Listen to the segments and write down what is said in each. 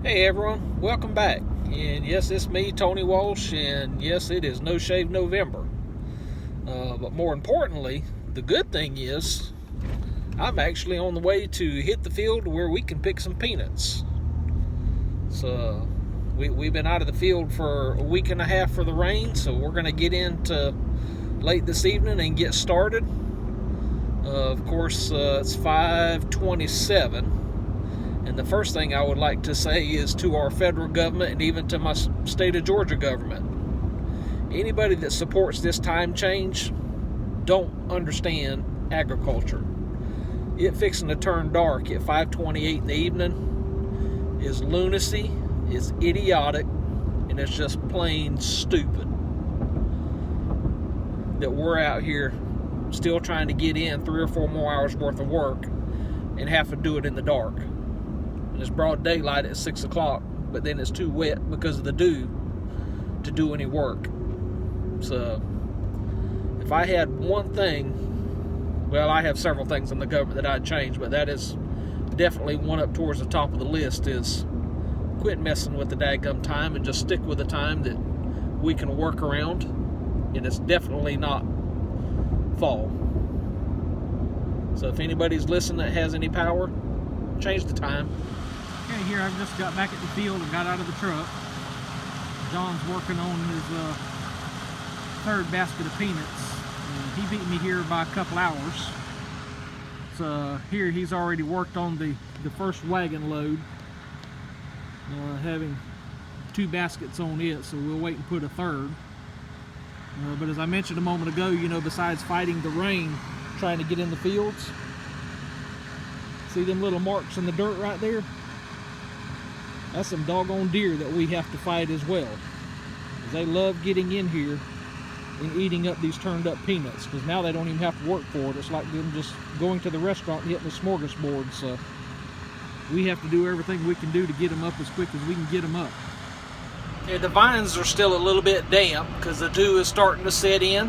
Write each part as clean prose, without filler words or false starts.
Hey everyone, welcome back. And yes, it's me, Tony Walsh, and yes, it is No Shave November. But more importantly, the good thing is I'm actually on the way to hit the field where we can pick some peanuts. So we've been out of the field for a week and a half for the rain, so we're going to get into late this evening and get started. Of course, it's 5:27. And the first thing I would like to say is to our federal government and even to my state of Georgia government. Anybody that supports this time change don't understand agriculture. It fixing to turn dark at 5:28 in the evening is lunacy, is idiotic, and it's just plain stupid that we're out here still trying to get in 3 or 4 more hours worth of work and have to do it in the dark. It's broad daylight at 6 o'clock, but then it's too wet because of the dew to do any work. So if I had one thing, well, I have several things in the government that I'd change, but that is definitely one up towards the top of the list, is quit messing with the daggum time and just stick with the time that we can work around. And it's definitely not fall. So if anybody's listening that has any power, change the time. Okay, here I've just got back at the field and got out of the truck. John's working on his third basket of peanuts. He beat me here by a couple hours. So here he's already worked on the first wagon load, having 2 baskets on it, so we'll wait and put a third. But as I mentioned a moment ago, besides fighting the rain, trying to get in the fields, see them little marks in the dirt right there? That's some doggone deer that we have to fight as well. They love getting in here and eating up these turned up peanuts, because now they don't even have to work for it. It's like them just going to the restaurant and getting a smorgasbord. So we have to do everything we can do to get them up as quick as we can get them up. Okay, the vines are still a little bit damp because the dew is starting to set in.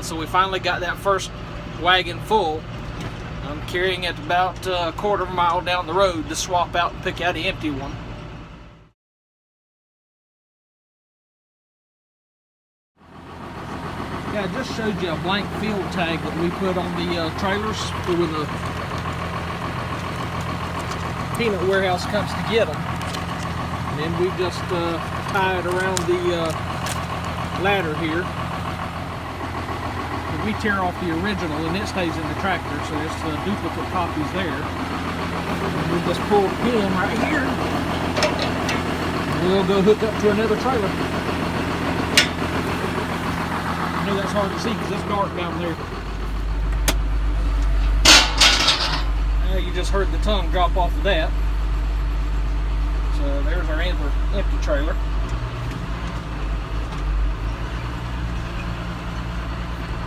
So we finally got that first wagon full. I'm carrying it about a quarter of a mile down the road to swap out and pick out an empty one. Yeah, I just showed you a blank field tag that we put on the trailers for when the peanut warehouse comes to get them. And then we just tie it around the ladder here. But we tear off the original and it stays in the tractor, so there's duplicate copies there. And we just pull the pin right here. And we'll go hook up to another trailer. I know that's hard to see because it's dark down there. You just heard the tongue drop off of that. So there's our empty trailer.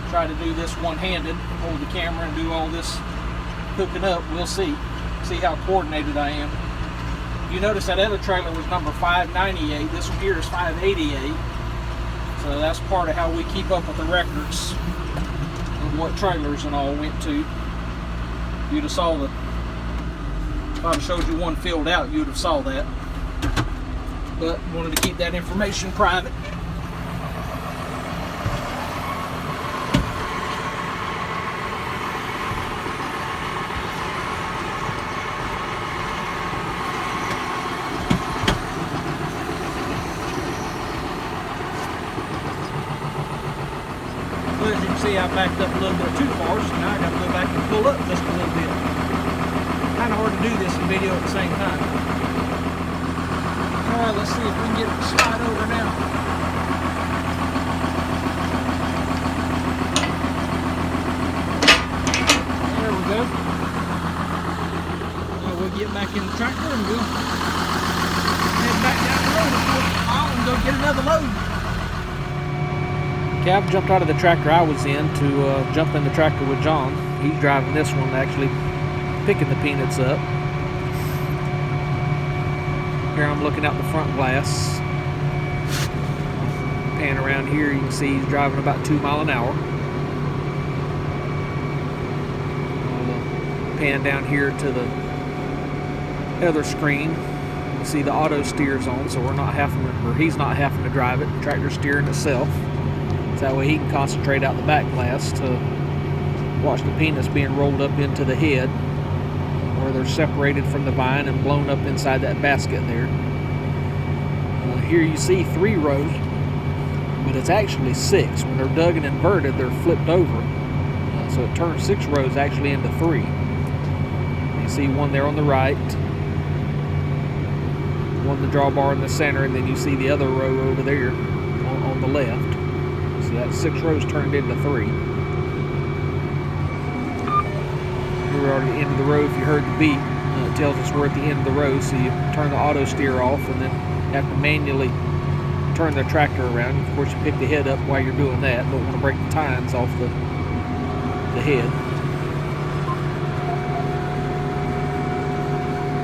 Try to do this one-handed, hold the camera and do all this hooking up. We'll see how coordinated I am. You notice that other trailer was number 598. This one here is 588. So that's part of how we keep up with the records of what trailers and all went to. You'd have saw the, if I'd have showed you one filled out, you'd have saw that. But wanted to keep that information private. As you can see, I backed up a little bit too far, so now I got to go back and pull up just a little bit. Kind of hard to do this in video at the same time. Alright, let's see if we can get it to slide over now. There we go. Now we'll get back in the tractor and we'll head back down the road and go get another load. Okay, I've jumped out of the tractor I was in to jump in the tractor with John. He's driving this one, actually picking the peanuts up. Here I'm looking out the front glass. Pan around here, you can see he's driving about 2 miles an hour. I'll pan down here to the other screen can see the auto steers on, so we're not having to, or he's not having to drive it. The tractor's steering itself. So that way he can concentrate out the back glass to watch the peanuts being rolled up into the head, where they're separated from the vine and blown up inside that basket there. Here you see 3 rows, but it's actually 6. When they're dug and inverted, they're flipped over. So it turns 6 rows actually into 3. You see one there on the right, one the drawbar in the center, and then you see the other row over there on the left. So that's 6 rows turned into 3. We're already at the end of the row. If you heard the beep, it tells us we're at the end of the row, so you turn the auto steer off and then have to manually turn the tractor around. Of course, you pick the head up while you're doing that. Don't want to break the tines off the head.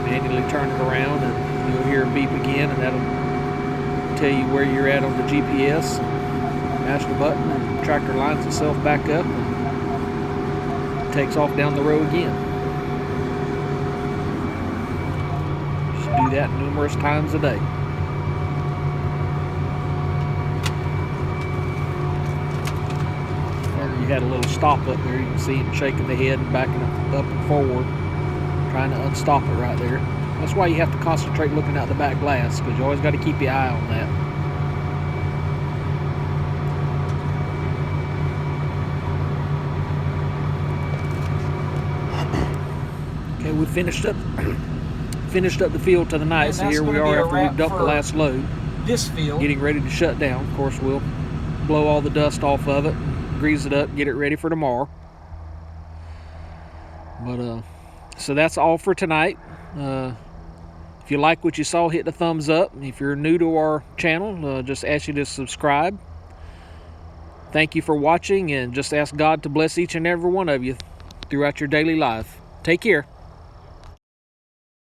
Manually turn it around and you'll hear a beep again, and that'll tell you where you're at on the GPS. Mash the button and the tractor lines itself back up and takes off down the row again. Just do that numerous times a day. You had a little stop up there. You can see him shaking the head and backing up and forward, trying to unstop it right there. That's why you have to concentrate looking out the back glass, because you always got to keep your eye on that. Okay, we finished up the field to the night. So here we are after we've dumped the last load. This field. Getting ready to shut down. Of course, we'll blow all the dust off of it, grease it up, get it ready for tomorrow. But so that's all for tonight. If you like what you saw, hit the thumbs up. If you're new to our channel, just ask you to subscribe. Thank you for watching, and just ask God to bless each and every one of you throughout your daily life. Take care.